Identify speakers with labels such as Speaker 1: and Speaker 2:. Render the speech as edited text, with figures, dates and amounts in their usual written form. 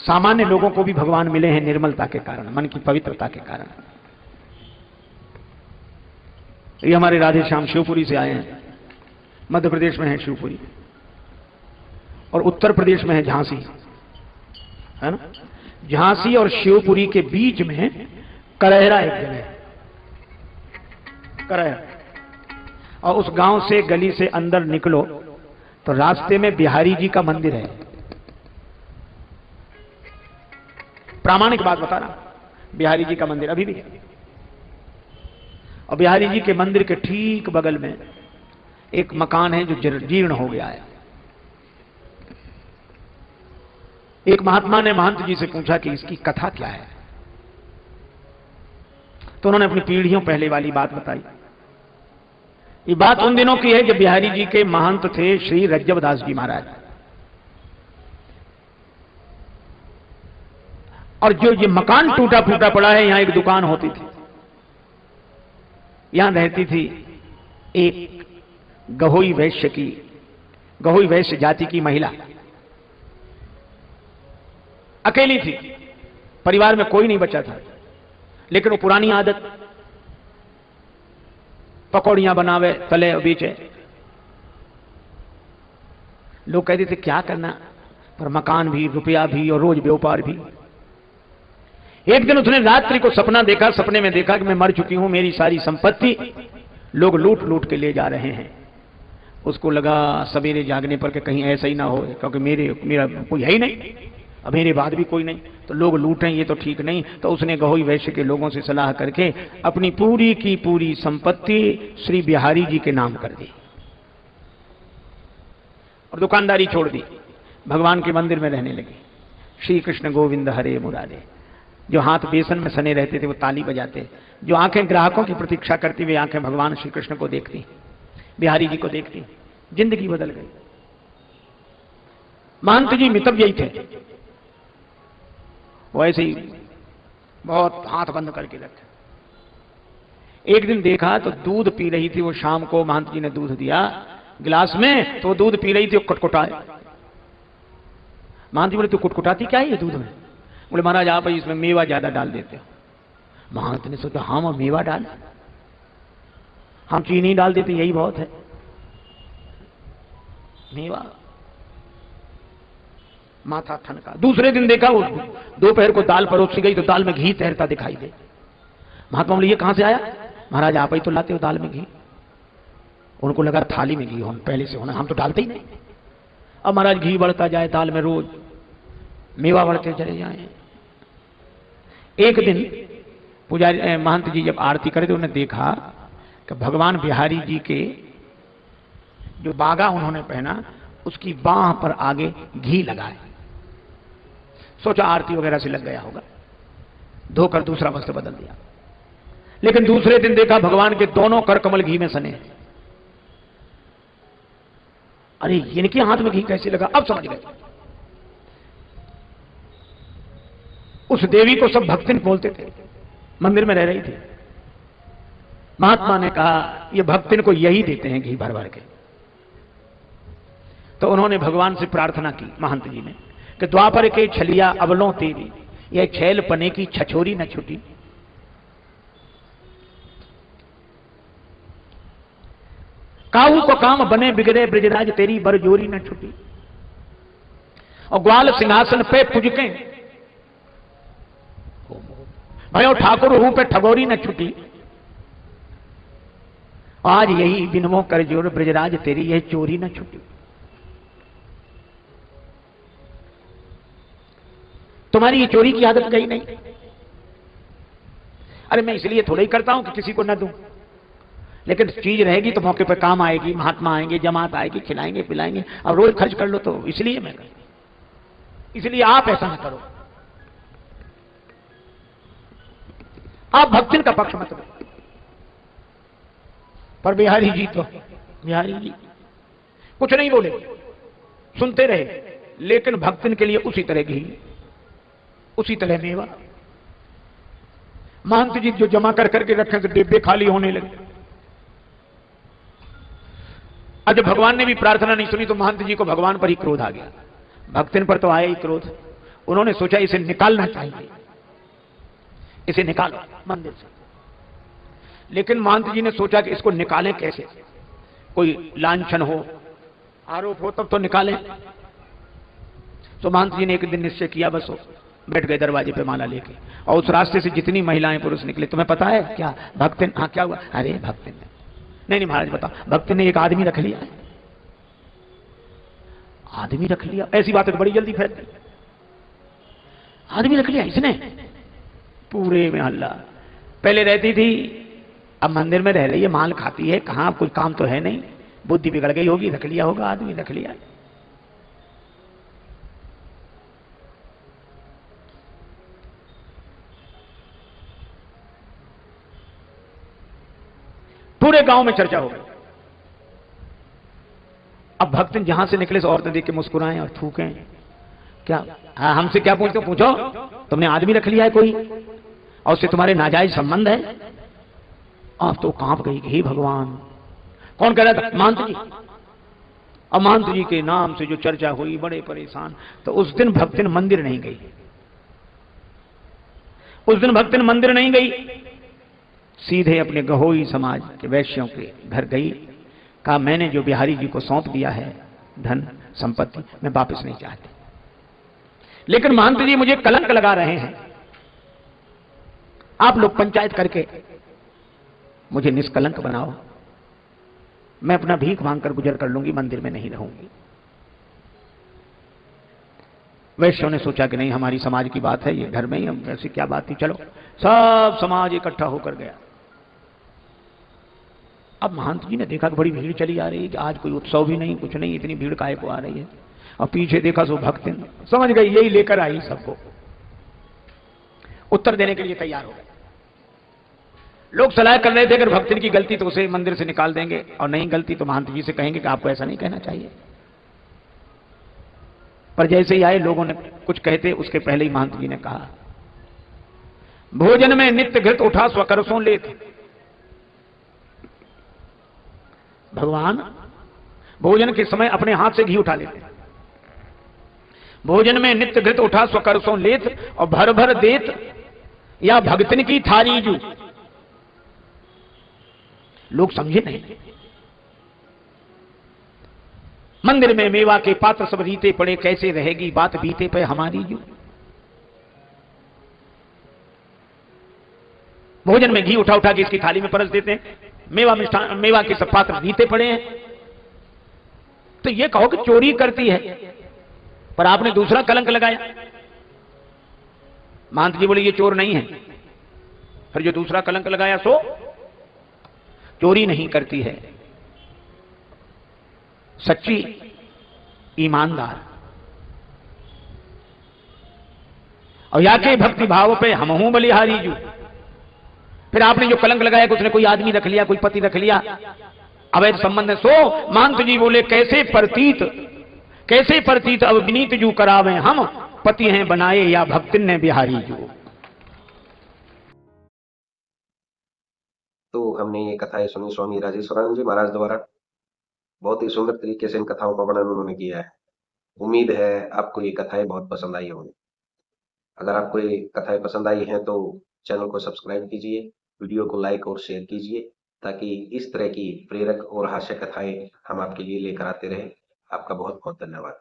Speaker 1: सामान्य लोगों को भी भगवान मिले हैं निर्मलता के कारण, मन की पवित्रता के कारण। ये हमारे राधे श्याम शिवपुरी से आए हैं। मध्य प्रदेश में है शिवपुरी और उत्तर प्रदेश में है झांसी, है ना। झांसी और शिवपुरी के बीच में करहरा एक जगह है, करहरा। और उस गांव से गली से अंदर निकलो तो रास्ते में बिहारी जी का मंदिर है। प्रामाणिक बात बता रहा, बिहारी जी का मंदिर अभी भी है। और बिहारी जी के मंदिर के ठीक बगल में एक मकान है जो जीर्ण हो गया है। एक महात्मा ने महंत जी से पूछा कि इसकी कथा क्या है, तो उन्होंने अपनी पीढ़ियों पहले वाली बात बताई। ये बात उन दिनों की है जब बिहारी जी के महंत थे श्री रज्जबदास जी महाराज। और जो ये मकान टूटा फूटा पड़ा है, यहां एक दुकान होती थी, यहां रहती थी एक गहोई वैश्य जाति की महिला। अकेली थी, परिवार में कोई नहीं बचा था, लेकिन वो पुरानी आदत, पकौड़ियां बनावे, तले और बेचे। लोग कहते थे क्या करना, पर मकान भी, रुपया भी और रोज व्यापार भी। एक दिन उसने रात्रि को सपना देखा, सपने में देखा कि मैं मर चुकी हूं, मेरी सारी संपत्ति लोग लूट लूट के ले जा रहे हैं। उसको लगा सवेरे जागने पर कि कहीं ऐसा ही ना हो, क्योंकि मेरा कोई है ही नहीं, अब मेरे बाद भी कोई नहीं, तो लोग लूटें, ये तो ठीक नहीं। तो उसने गहोई वैश्य के लोगों से सलाह करके अपनी पूरी की पूरी संपत्ति श्री बिहारी जी के नाम कर दी और दुकानदारी छोड़ दी, भगवान के मंदिर में रहने लगी। श्री कृष्ण गोविंद हरे मुरारे। जो हाथ बेसन में सने रहते थे वो ताली बजाते, जो आंखें ग्राहकों की प्रतीक्षा करती हुई आंखें भगवान श्री कृष्ण को देखती, बिहारी जी को देखती। जिंदगी बदल गई। महंत जी मितव्ययी थे, वो ऐसे ही बहुत हाथ बंद करके रखे। एक दिन देखा तो दूध पी रही थी वो, शाम को महंत जी ने दूध दिया गिलास में, तो वो दूध पी रही थी, वो कुटकुटाए। महंत जी बोले तू कुटकुटाती क्या है ये दूध में? बोले महाराज आप इसमें मेवा ज्यादा डाल देते हो। महंत ने सोचा हम मेवा डाल, हम चीनी डाल देते यही बहुत है, मेवा। माथा ठनका। दूसरे दिन देखा वो दोपहर को दाल परोसी गई तो दाल में घी तैरता दिखाई दे। महात्मा बोले ये कहां से आया? महाराज आप ही तो लाते हो दाल में घी। उनको लगा थाली में घी पहले से होना, हम तो डालते ही नहीं। अब महाराज घी बढ़ता जाए दाल में, रोज मेवा बढ़ते चले जाए। एक दिन पुजारी महंत जी जब आरती करे तो उन्होंने देखा कि भगवान बिहारी जी के जो बागा उन्होंने पहना उसकी बांह पर आगे घी लगाए। सोचा आरती वगैरह से लग गया होगा, धोकर दूसरा वस्त्र बदल दिया। लेकिन दूसरे दिन देखा भगवान के दोनों कर कमल घी में सने। अरे इनके हाथ में घी कैसे लगा? अब समझ गए। उस देवी को सब भक्तिन बोलते थे, मंदिर में रह रही थी। महात्मा ने कहा ये भक्तिन को यही देते हैं घी भर भर के। तो उन्होंने भगवान से प्रार्थना की महंत जी ने कि द्वापर के छलिया अबलों तेरी, यह छैल पने की छछोरी न छुटी। काहू को काम बने बिगड़े ब्रजराज तेरी बरजोरी न छुटी। और ग्वाल सिंहासन पे पुजके भयो ठाकुर हूं पे ठगोरी न छुटी। आज यही बिनमो कर जोर ब्रजराज तेरी यह चोरी न छुटी। तुम्हारी ये चोरी की आदत गई नहीं। अरे मैं इसलिए थोड़ा ही करता हूं कि किसी को न दूं, लेकिन चीज रहेगी तो मौके पर काम आएगी, महात्मा आएंगे, जमात आएगी, खिलाएंगे पिलाएंगे। अब रोज खर्च कर लो तो इसलिए मैं करता, इसलिए आप ऐसा न करो। आप भक्तिन का पक्ष मत लो। पर बिहारी जी कुछ नहीं बोले, सुनते रहे, लेकिन भक्तिन के लिए उसी तरह घी, उसी तरह मेवा। महंत जी जो जमा कर करके रखे तो डिब्बे खाली होने लगे। अब जब भगवान ने भी प्रार्थना नहीं सुनी तो महंत जी को भगवान पर ही क्रोध आ गया। भक्तिन पर तो आया ही क्रोध। उन्होंने सोचा इसे निकालना चाहिए, इसे निकालो मंदिर से। लेकिन महंत जी ने सोचा कि इसको निकालें कैसे, कोई लांछन हो, आरोप हो तब तो निकालें। तो महंत जी ने एक दिन निश्चय किया, बस बैठ गए दरवाजे पे माला लेके, और उस रास्ते से जितनी महिलाएं पुरुष निकले। तुम्हें पता है क्या भक्तिन? हाँ क्या हुआ? अरे भक्तिन ने, नहीं महाराज बताओ, भक्तिन ने एक आदमी रख लिया। आदमी रख लिया? ऐसी बात है तो बड़ी जल्दी फैलती। आदमी रख लिया इसने? पूरे में हल्ला। पहले रहती थी, अब मंदिर में रह रही है, माल खाती है, कहां कोई काम तो है नहीं, बुद्धि बिगड़ गई होगी, रख लिया होगा, आदमी रख लिया। पूरे गांव में चर्चा हो गई। अब भक्तन जहां से निकले से औरतें देख के मुस्कुराएं और थूकें। क्या हमसे क्या पूछते? पूछो तुमने आदमी रख लिया है कोई, और उससे तुम्हारे नाजायज संबंध है? आप तो कांप गई, हे भगवान। कौन कह रहा था? महंत जी। अब महंत जी के नाम से जो चर्चा हुई, बड़े परेशान। तो उस दिन भक्तिन मंदिर नहीं गई, उस दिन भक्तिन मंदिर नहीं गई, सीधे अपने गहोई समाज के वैश्यों के घर गई। कहा मैंने जो बिहारी जी को सौंप दिया है धन संपत्ति, मैं वापस नहीं चाहती, लेकिन महंत जी मुझे कलंक लगा रहे हैं, आप लोग पंचायत करके मुझे निष्कलंक बनाओ, मैं अपना भीख मांगकर गुजर कर लूंगी, मंदिर में नहीं रहूंगी। वैश्यों ने सोचा कि नहीं, हमारी समाज की बात है, ये घर में ही, हम ऐसी क्या बात थी, चलो। सब समाज इकट्ठा होकर गया। अब महंत जी ने देखा कि बड़ी भीड़ चली आ रही है, कि आज कोई उत्सव भी नहीं, कुछ नहीं, इतनी भीड़ काहे को आ रही है। और पीछे देखा सो भक्तिन, समझ गई यही लेकर आई सबको, उत्तर देने के लिए तैयार हो गए। लोग सलाह कर रहे थे अगर भक्तिन की गलती तो उसे मंदिर से निकाल देंगे, और नहीं गलती तो महंत जी से कहेंगे कि आपको ऐसा नहीं कहना चाहिए। पर जैसे ही आए लोगों ने कुछ कहते, उसके पहले ही महंत जी ने कहा, भोजन में नित्य घृत उठा स्वकरसों लेत। भगवान भोजन के समय अपने हाथ से घी उठा लेते। भोजन में नित्य घृत उठा स्वकरसों लेत, और भर भर देत या भक्तिन की थारी जू। लोग समझे नहीं। मंदिर में मेवा के पात्र सब रीते पड़े, कैसे रहेगी बात बीते पे हमारी जू। भोजन में घी उठा उठा के इसकी थाली में परस देते हैं, मेवा के सब पात्र रीते पड़े हैं। तो ये कहो कि चोरी करती है, पर आपने दूसरा कलंक लगाया। महंत जी बोले ये चोर नहीं है, फिर जो दूसरा कलंक लगाया सो चोरी नहीं करती है, सच्ची ईमानदार, और या के भक्ति भाव पे हम हूं बलिहारी जू। फिर आपने जो कलंक लगाया कि उसने कोई आदमी रख लिया, कोई पति रख लिया, अवैध संबंध है, सो महंत जी बोले कैसे प्रतीत अब विनीत जू करावे हम, पति हैं बनाए या भक्तिन ने बिहारी जू।
Speaker 2: तो हमने ये कथाएं सुनी स्वामी राजेश्वरानंद जी महाराज द्वारा। बहुत ही सुंदर तरीके से इन कथाओं का वर्णन उन्होंने किया है। उम्मीद है आपको ये कथाएं बहुत पसंद आई होंगी। अगर आपको ये कथाएं पसंद आई हैं तो चैनल को सब्सक्राइब कीजिए, वीडियो को लाइक और शेयर कीजिए, ताकि इस तरह की प्रेरक और हास्य कथाएं हम आपके लिए लेकर आते रहें। आपका बहुत बहुत धन्यवाद।